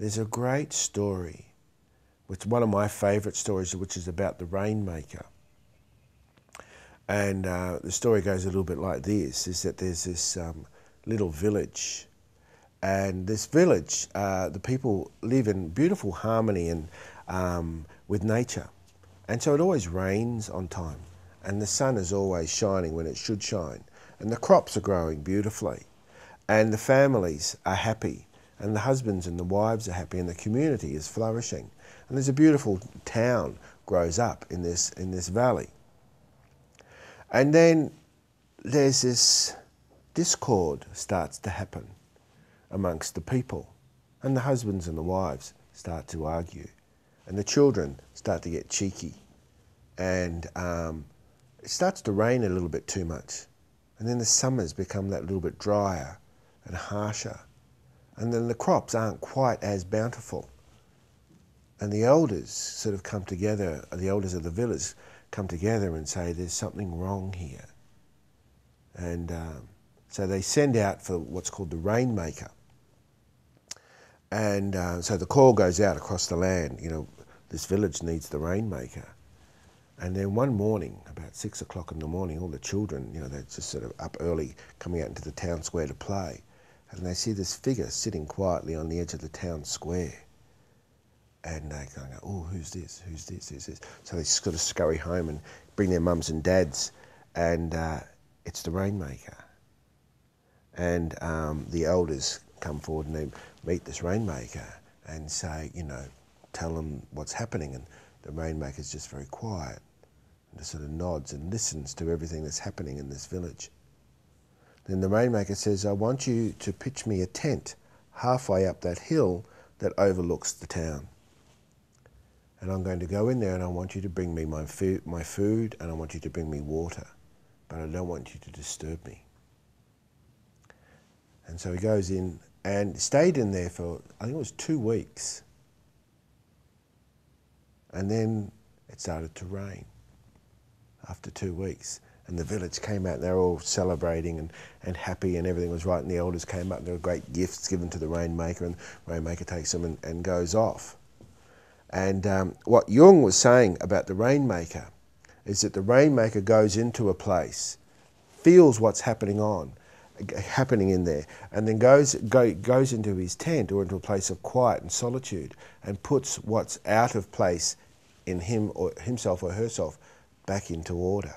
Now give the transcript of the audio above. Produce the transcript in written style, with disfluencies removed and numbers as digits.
there's a great story, which one of my favourite stories, which is about the Rainmaker. And the story goes a little bit like this, is that there's this little village. And this village, the people live in beautiful harmony and with nature. And so it always rains on time. And the sun is always shining when it should shine. And the crops are growing beautifully. And the families are happy. And the husbands and the wives are happy. And the community is flourishing. And there's a beautiful town grows up in this valley. And then there's this discord starts to happen amongst the people. And the husbands and the wives start to argue. And the children start to get cheeky. And it starts to rain a little bit too much. And then the summers become that little bit drier and harsher. And then the crops aren't quite as bountiful. And the elders sort of come together, the elders of the village come together and say, there's something wrong here. And so they send out for what's called the Rainmaker. And so the call goes out across the land, you know, this village needs the Rainmaker. And then one morning, about 6 o'clock in the morning, all the children, you know, they're just sort of up early, coming out into the town square to play. And they see this figure sitting quietly on the edge of the town square. And they go, oh, who's this? Who's this? Who's this? So they sort of scurry home and bring their mums and dads. And it's the Rainmaker. And the elders come forward and they meet this Rainmaker and say, you know, tell them what's happening. And the Rainmaker's just very quiet and just sort of nods and listens to everything that's happening in this village. Then the Rainmaker says, I want you to pitch me a tent halfway up that hill that overlooks the town. And I'm going to go in there and I want you to bring me my food and I want you to bring me water. But I don't want you to disturb me. And so he goes in and stayed in there for, I think it was 2 weeks. And then it started to rain after 2 weeks. And the village came out and they were all celebrating and happy and everything was right. And the elders came up and there were great gifts given to the Rainmaker, and the Rainmaker takes them and goes off. And what Jung was saying about the Rainmaker is that the Rainmaker goes into a place, feels what's happening in there, and then goes into his tent or into a place of quiet and solitude and puts what's out of place in him or himself or herself back into order.